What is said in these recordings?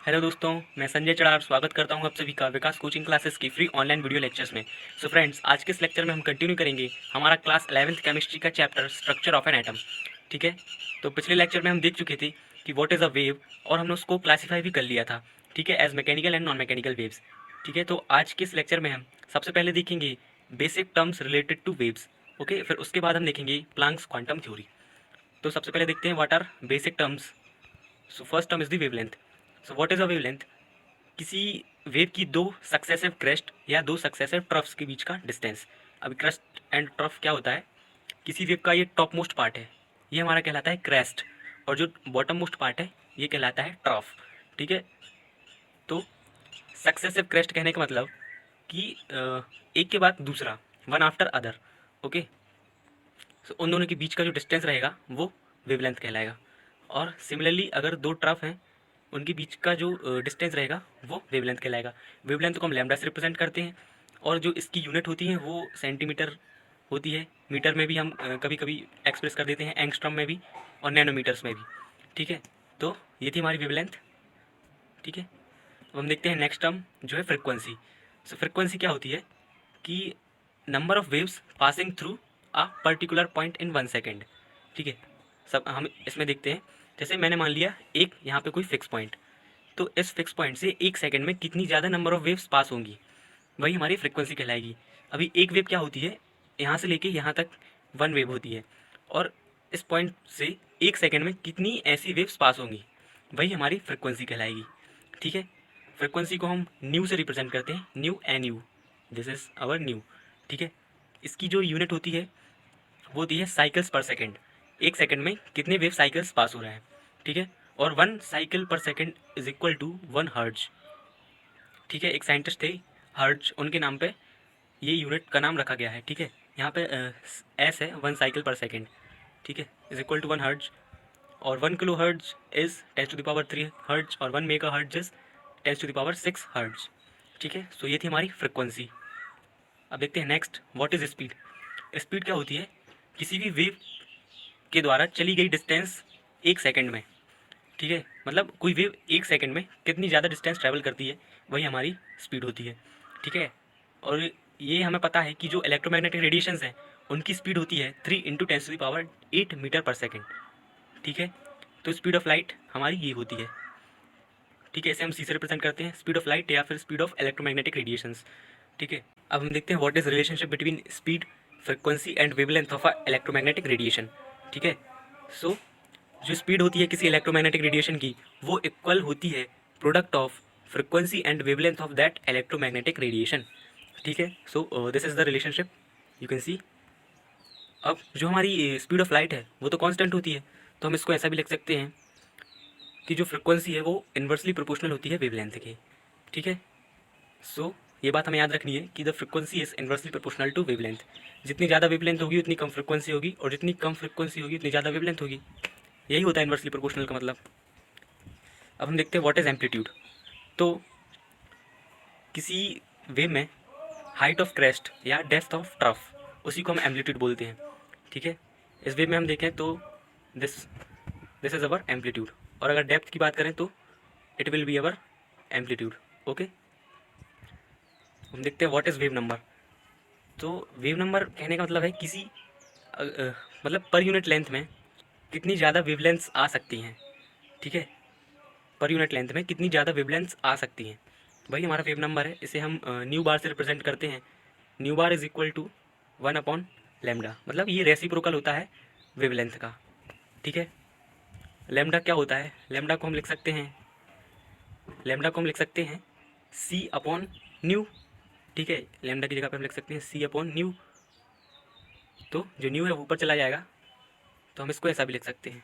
Hello दोस्तों, मैं संजय चढ़ार स्वागत करता हूं आप सभी का विकास कोचिंग क्लासेस की फ्री ऑनलाइन वीडियो लेक्चर्स में। सो फ्रेंड्स, आज के इस लेक्चर में हम कंटिन्यू करेंगे हमारा क्लास 11th केमिस्ट्री का chapter structure of an atom. ठीक है, तो पिछले लेक्चर में हम देख चुके थे कि व्हाट इज़ अ वेव और हमने उसको क्लासीफाई भी कर लिया था। ठीक है, as mechanical and non mechanical waves. ठीक है, तो आज के इस लेक्चर में हम सबसे पहले देखेंगे basic terms related two waves. Okay, फिर उसके बाद हम देखेंगे प्लांक्स क्वांटम थ्योरी। तो सबसे पहले देखते हैं what are basic terms. So first term is the wavelength. So what is a wavelength? किसी वेव की दो सक्सेसिव क्रेस्ट या दो सक्सेसिव ट्रफ्स के बीच का डिस्टेंस। अभी क्रेस्ट एंड ट्रफ क्या होता है? किसी वेव का ये टॉप मोस्ट पार्ट है, ये हमारा कहलाता है क्रेस्ट, और जो बॉटम मोस्ट पार्ट है ये कहलाता है ट्रफ। ठीक है, तो सक्सेसिव क्रेस्ट कहने का मतलब कि एक के बाद दूसरा, वन आफ्टर अदर। ओके, सो उन दोनों के बीच का जो डिस्टेंस रहेगा वो वेवलेंथ कहलाएगा। और सिमिलरली अगर दो ट्रफ हैं, उनके बीच का जो डिस्टेंस रहेगा वो वेवलेंथ कहलाएगा। वेवलेंथ को हम लैम्डा से रिप्रेजेंट करते हैं, और जो इसकी यूनिट होती है वो सेंटीमीटर होती है। मीटर में भी हम कभी कभी एक्सप्रेस कर देते हैं, एंगस्ट्रॉम में भी और नैनोमीटर्स में भी। ठीक है, तो ये थी हमारी वेवलेंथ। ठीक है, अब हम देखते हैं नेक्स्ट टर्म जो है फ्रिक्वेंसी। सो फ्रिक्वेंसी क्या होती है कि number of waves passing through a particular point in 1 second. ठीक है, सब हम इसमें देखते हैं। जैसे मैंने मान लिया एक यहाँ पे कोई फिक्स पॉइंट, तो इस फिक्स पॉइंट से 1 सेकेंड में कितनी ज़्यादा नंबर ऑफ वेव्स पास होंगी, वही हमारी फ्रिक्वेंसी कहलाएगी। अभी एक वेव क्या होती है, यहाँ से लेके यहाँ तक वन वेव होती है, और इस पॉइंट से 1 सेकेंड में कितनी ऐसी वेव्स पास होंगी, वही हमारी फ्रिक्वेंसी कहलाएगी। ठीक है, फ्रिक्वेंसी को हम न्यू से रिप्रेजेंट करते हैं, nu N U, this is our nu. ठीक है, इसकी जो यूनिट होती है वो होती है साइकिल्स पर सेकेंड। 1 सेकेंड में कितने वेव साइकिल्स पास हो रहे हैं। ठीक है, और 1 साइकिल पर second is equal to 1 hertz. ठीक है, एक साइंटिस्ट थे हर्ट्ज, उनके नाम पे ये यूनिट का नाम रखा गया है। ठीक है, यहाँ पे एस है 1 साइकिल पर सेकेंड। ठीक है, इज इक्वल टू 1 हर्ट्ज, और 1 किलो हर्ट्ज इज 10⁻³ हर्ट्ज, और 1 मेगा हर्ट्ज इज 10⁻⁶ हर्ट्ज। ठीक है, सो ये थी हमारी फ्रिक्वेंसी। अब देखते हैं next, what is speed. Speed क्या होती है? किसी भी वेव के द्वारा चली गई डिस्टेंस 1 सेकेंड में। ठीक है, मतलब कोई वेव 1 सेकेंड में कितनी ज़्यादा डिस्टेंस ट्रैवल करती है, वही हमारी स्पीड होती है। ठीक है, और ये हमें पता है कि जो इलेक्ट्रोमैग्नेटिक रेडिएशंस हैं उनकी स्पीड होती है 3 × 10⁸ ठीक है, तो स्पीड ऑफ लाइट हमारी ये होती है। ठीक है, इसे हम सी से रिप्रेजेंट करते हैं, स्पीड ऑफ लाइट या फिर स्पीड ऑफ इलेक्ट्रोमैग्नेटिक रेडिएशंस। ठीक है, अब हम देखते हैं what is relationship between speed, frequency and wavelength of a electromagnetic radiation. ठीक है, सो जो स्पीड होती है किसी इलेक्ट्रोमैग्नेटिक रेडिएशन की, वो इक्वल होती है product of frequency and wavelength of that electromagnetic radiation. ठीक है, so this is the relationship you can see. अब जो हमारी स्पीड ऑफ लाइट है वो तो कांस्टेंट होती है, तो हम इसको ऐसा भी लिख सकते हैं कि जो फ्रिक्वेंसी है वो इन्वर्सली प्रोपोर्शनल होती है वेवलेंथ के। ठीक है, सो ये बात हमें याद रखनी है कि the frequency is inversely proportional to wavelength. जितनी ज़्यादा वेवलेंथ होगी उतनी कम फ्रिक्वेंसी होगी, और जितनी कम फ्रिक्वेंसी होगी उतनी ज़्यादा वेवलेंथ होगी। यही होता है इन्वर्सली प्रोपोर्शनल का मतलब। अब हम देखते हैं व्हाट इज़ एम्पलीट्यूड। तो किसी वेव में हाइट ऑफ क्रेस्ट या डेप्थ ऑफ ट्रफ, उसी को हम एम्पलीट्यूड बोलते हैं। ठीक है, इस वेव में हम देखें तो this this is our amplitude, और अगर डेप्थ की बात करें तो it will be our amplitude. Okay, हम देखते हैं व्हाट इज़ वेव नंबर। तो वेव नंबर कहने का मतलब है किसी मतलब पर यूनिट लेंथ में कितनी ज़्यादा वेवलेंथ्स आ सकती हैं। ठीक है, पर यूनिट लेंथ में कितनी ज़्यादा वेवलेंथ्स आ सकती हैं, वही हमारा वेव नंबर है। इसे हम न्यू बार से रिप्रेजेंट करते हैं। Nu bar is equal to 1/λ, मतलब ये रेसिप्रोकल होता है वेवलेंथ का। ठीक है, लेमडा क्या होता है? लेमडा को हम लिख सकते हैं, लेमडा को हम लिख सकते हैं C/न्यू। ठीक है, लेमडा की जगह पे हम लिख सकते हैं C/न्यू। तो जो न्यू है वो ऊपर चला जाएगा, तो हम इसको ऐसा भी लिख सकते हैं।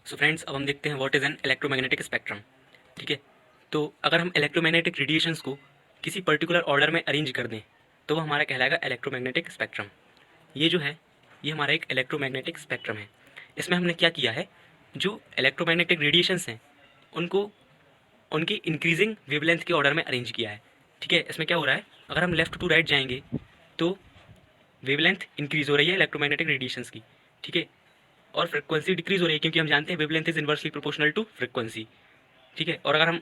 सो फ्रेंड्स, अब हम देखते हैं what is an electromagnetic spectrum. ठीक है, तो अगर हम इलेक्ट्रोमैग्नेटिक रेडिएशंस को किसी पर्टिकुलर ऑर्डर में अरेंज कर दें तो वो हमारा कहलाएगा इलेक्ट्रोमैग्नेटिक स्पेक्ट्रम। ये जो है ये हमारा एक इलेक्ट्रोमैग्नेटिक स्पेक्ट्रम है। इसमें हमने क्या किया है, जो इलेक्ट्रोमैग्नेटिक रेडिएशंस हैं उनको उनकी इंक्रीजिंग वेवलेंथ के ऑर्डर में अरेंज किया है। ठीक है, इसमें क्या हो रहा है, अगर हम लेफ्ट टू राइट जाएंगे तो वेवलेंथ इंक्रीज हो रही है इलेक्ट्रोमैग्नेटिक रेडिएशंस की। ठीक है, और फ्रिक्वेंसी डिक्रीज हो रही है, क्योंकि हम जानते हैं wavelength is inversely proportional to frequency. ठीक है। और अगर हम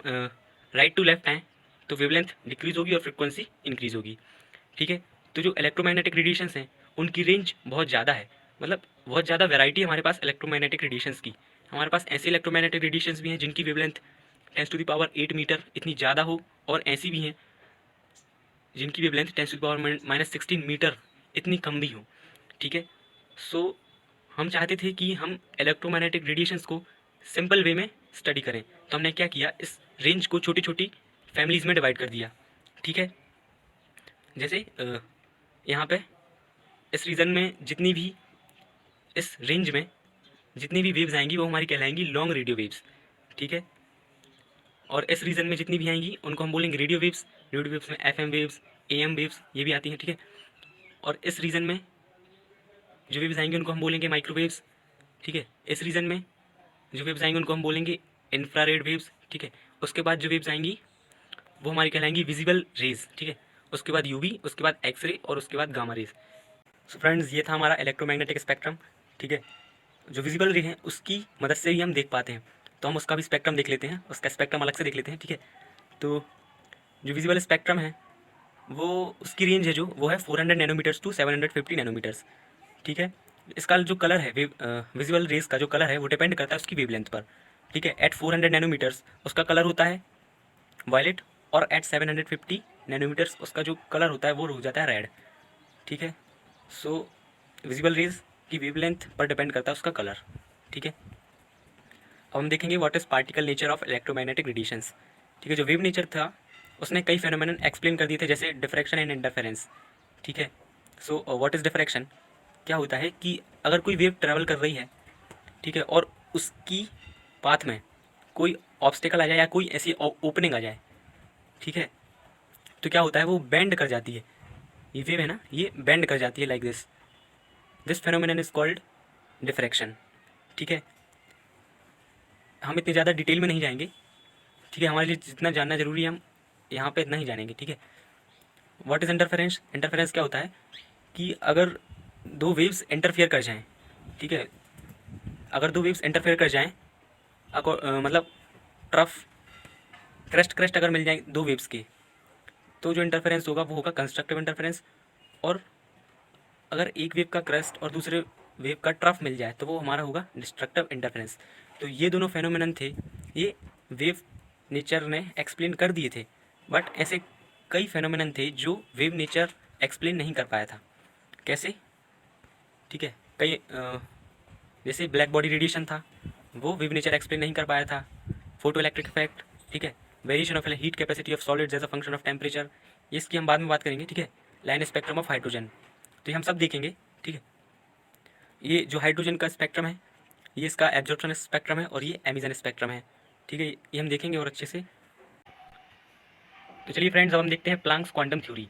राइट टू लेफ्ट आएँ तो वेवलेंथ डिक्रीज़ होगी और फ्रिक्वेंसी इंक्रीज़ होगी। ठीक है। तो जो इलेक्ट्रोमैग्नेटिक रेडिएशंस हैं उनकी रेंज बहुत ज़्यादा है, मतलब बहुत ज़्यादा वैरायटी है हमारे पास इलेक्ट्रोमैग्नेटिक रेडिएशंस की। हमारे पास ऐसे इलेक्ट्रोमैग्नेटिक रेडिएशंस भी हैं जिनकी वेवलेंथ 10⁸ मीटर इतनी ज़्यादा हो, और ऐसी भी हैं जिनकी वेवलेंथ 10⁻⁻16 मीटर इतनी कम भी हो। ठीक है। सो हम चाहते थे कि हम इलेक्ट्रोमैग्नेटिक रेडिएशंस को सिंपल वे में स्टडी करें, तो हमने क्या किया, इस रेंज को छोटी छोटी फैमिलीज़ में डिवाइड कर दिया। ठीक है। जैसे यहाँ पे इस रीजन में जितनी भी, इस रेंज में जितनी भी वेव्स आएंगी वो हमारी कहलाएंगी लॉन्ग रेडियो वेव्स। ठीक है। और इस रीजन में जितनी भी आएंगी उनको हम बोलेंगे रेडियो वेव्स। रेडियो वेव्स में एफएम वेव्स, एएम वेव्स ये भी आती हैं। ठीक है। और इस रीजन में जो वेव्स आएंगे उनको हम बोलेंगे माइक्रोवेव्स। ठीक है। इस रीजन में जो वेव्स आएंगे उनको हम बोलेंगे इंफ्रारेड वेव्स। ठीक है। उसके बाद जो वेव्स आएंगी वो हमारी कहलाएंगी विजिबल रेज। ठीक है। उसके बाद यूवी, उसके बाद एक्सरे और उसके बाद गामा रेज। सो फ्रेंड्स, ये था हमारा इलेक्ट्रोमैग्नेटिक स्पेक्ट्रम। ठीक है। जो विजिबल रे हैं उसकी मदद से ही हम देख पाते हैं, तो हम उसका भी स्पेक्ट्रम देख लेते हैं, उसका स्पेक्ट्रम अलग से देख लेते हैं। ठीक है। तो जो विजिबल स्पेक्ट्रम है वो, उसकी रेंज है जो वो है 400 नैनोमीटर्स टू 750 नैनोमीटर्स। ठीक है। इसका जो कलर है, विजिबल रेज का जो कलर है वो डिपेंड करता है उसकी वेवलेंथ पर। ठीक है। एट 400 नैनोमीटर्स उसका कलर होता है वायलेट, और एट 750 नैनोमीटर्स उसका जो कलर होता है वो हो जाता है रेड। ठीक है। सो विजिबल रेज की वेवलेंथ पर डिपेंड करता है उसका कलर। ठीक है। अब हम देखेंगे what is particle nature of electromagnetic radiations. ठीक है। जो वेव नेचर था उसने कई फेनोमेनन एक्सप्लेन कर दिए थे, जैसे डिफ्रैक्शन एंड इंटरफेरेंस। ठीक है। सो व्हाट इज़ डिफ्रैक्शन, क्या होता है कि अगर कोई वेव ट्रैवल कर रही है, ठीक है, और उसकी पाथ में कोई ऑब्स्टेकल आ जाए या कोई ऐसी ओपनिंग आ जाए, ठीक है, तो क्या होता है, वो बेंड कर जाती है। ये वेव है ना, ये बेंड कर जाती है like this. This phenomenon is called diffraction. ठीक है। हम इतनी ज़्यादा डिटेल में नहीं जाएंगे। ठीक है। हमारे लिए जितना जानना जरूरी है हम यहाँ पे इतना ही जानेंगे। ठीक है। व्हाट इज़ इंटरफेरेंस, इंटरफेरेंस क्या होता है कि अगर दो वेव्स इंटरफेयर कर जाएं, ठीक है, अगर दो वेव्स इंटरफेयर कर जाएं, मतलब ट्रफ क्रेस्ट क्रेस्ट अगर मिल जाए दो वेव्स के, तो जो इंटरफेरेंस होगा वो होगा कंस्ट्रक्टिव इंटरफेरेंस। और अगर एक वेव का क्रेस्ट और दूसरे वेव का ट्रफ मिल जाए तो वो हमारा होगा डिस्ट्रक्टिव इंटरफेरेंस। तो ये दोनों फेनोमेनन थे, ये वेव नेचर ने एक्सप्लेन कर दिए थे, बट ऐसे कई फेनोमेनन थे जो वेव नेचर एक्सप्लेन नहीं कर पाया था। कैसे? ठीक है। कई जैसे ब्लैक बॉडी रेडिएशन था, वो वेव नेचर एक्सप्लेन नहीं कर पाया था। फोटो इलेक्ट्रिक इफेक्ट, ठीक है, variation of heat capacity of solids as a function of temperature, इसकी हम बाद में बात करेंगे। ठीक है। लाइन स्पेक्ट्रम ऑफ हाइड्रोजन, तो ये हम सब देखेंगे। ठीक है। ये जो हाइड्रोजन का स्पेक्ट्रम है, ये इसका एब्जॉर्प्शन स्पेक्ट्रम है और ये एमिशन स्पेक्ट्रम है। ठीक है। ये हम देखेंगे और अच्छे से। तो चलिए फ्रेंड्स, अब हम देखते हैं प्लांक्स क्वांटम थ्योरी।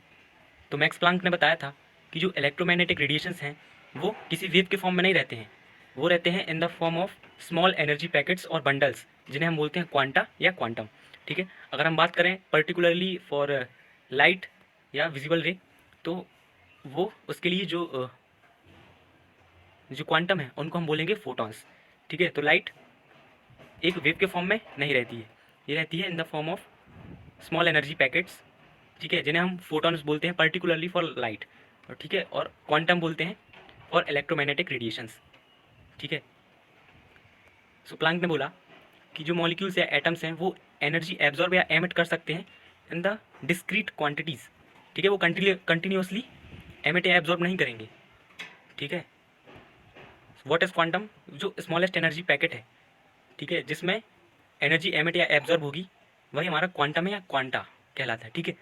तो मैक्स प्लांक ने बताया था कि जो इलेक्ट्रोमैग्नेटिक रेडिएशंस हैं वो किसी वेव के फॉर्म में नहीं रहते हैं, वो रहते हैं in the form of small energy packets और बंडल्स, जिन्हें हम बोलते हैं क्वांटा या क्वांटम। ठीक है। अगर हम बात करें पर्टिकुलरली फॉर लाइट या विजिबल रे, तो वो उसके लिए जो क्वांटम है उनको हम बोलेंगे फोटॉन्स। ठीक है। तो लाइट एक वेव के फॉर्म में नहीं रहती है, ये रहती है in the form of small energy packets. ठीक है। जिन्हें हम फोटॉन्स बोलते हैं पर्टिकुलरली फॉर लाइट। और ठीक है, और क्वांटम बोलते हैं फॉर इलेक्ट्रोमैग्नेटिक रेडिएशंस। ठीक है। सो प्लांक ने बोला कि जो मॉलिक्यूल्स या एटम्स हैं वो एनर्जी एब्जॉर्ब या एमिट कर सकते हैं इन द डिस्क्रीट क्वांटिटीज़। ठीक है। वो कंटिन्यूसली एमिट या एब्जॉर्ब नहीं करेंगे। ठीक है। व्हाट इज़ क्वांटम, जो स्मॉलेस्ट एनर्जी पैकेट है, ठीक है, जिसमें एनर्जी एमिट या एब्जॉर्ब होगी, वही हमारा क्वांटम है या क्वांटा कहलाता है। ठीक है।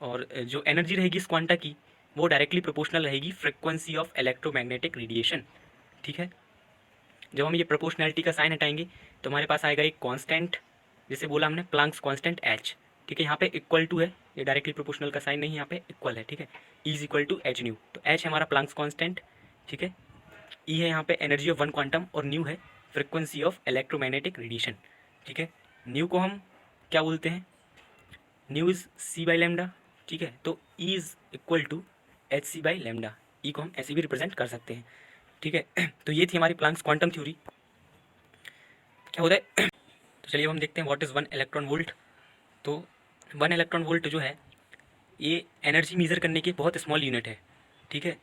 और जो एनर्जी रहेगी इस क्वांटा की, वो डायरेक्टली प्रोपोर्शनल रहेगी फ्रिक्वेंसी ऑफ इलेक्ट्रोमैग्नेटिक रेडिएशन। ठीक है। जब हम ये प्रोपोर्शनैलिटी का साइन हटाएंगे तो हमारे पास आएगा एक कांस्टेंट, जैसे बोला हमने प्लांक्स कांस्टेंट एच। ठीक है। यहाँ पे इक्वल टू है, ये डायरेक्टली प्रोपोर्शनल का साइन नहीं, यहाँ पे इक्वल है। ठीक है। E is equal to H nu, तो एच है हमारा प्लांक्स कांस्टेंट। ठीक है। ई है यहाँ पे एनर्जी ऑफ वन क्वांटम, और न्यू है फ्रिक्वेंसी ऑफ इलेक्ट्रोमैग्नेटिक रेडिएशन। ठीक है। न्यू को हम क्या बोलते हैं, nu is C by lambda. ठीक है। तो E is equal to H C by lambda, E को हम ऐसे भी रिप्रेजेंट कर सकते हैं। ठीक है। तो ये थी हमारी प्लांक्स क्वांटम थ्योरी। क्या होता है, तो तो चलिए अब हम देखते हैं व्हाट इज़ 1 इलेक्ट्रॉन वोल्ट। तो 1 इलेक्ट्रॉन वोल्ट जो है ये एनर्जी मेज़र करने की बहुत स्मॉल यूनिट है, ठीक है।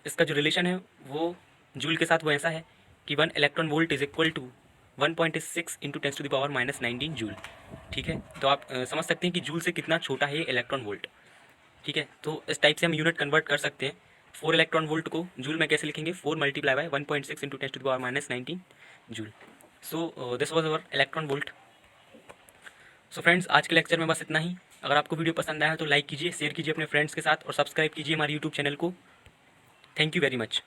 इसका जो रिलेशन है वो जूल के साथ वो ऐसा है कि 1 electron volt is equal to 1.6 into 10⁻⁻19 joule, ठीक है। तो आप समझ सकते हैं कि जूल से कितना छोटा है ये इलेक्ट्रॉन वोल्ट, ठीक है। तो इस टाइप से हम यूनिट कन्वर्ट कर सकते हैं। 4 इलेक्ट्रॉन वोल्ट को जूल में कैसे लिखेंगे, 4 multiply by 1.6 into 10⁻⁻19 joule. So this was our electron volt. So friends, आज के लेक्चर में बस इतना ही। अगर आपको वीडियो पसंद आया तो लाइक कीजिए, शेयर कीजिए अपने फ्रेंड्स के साथ और सब्सक्राइब कीजिए हमारे यूट्यूब चैनल को। Thank you very much.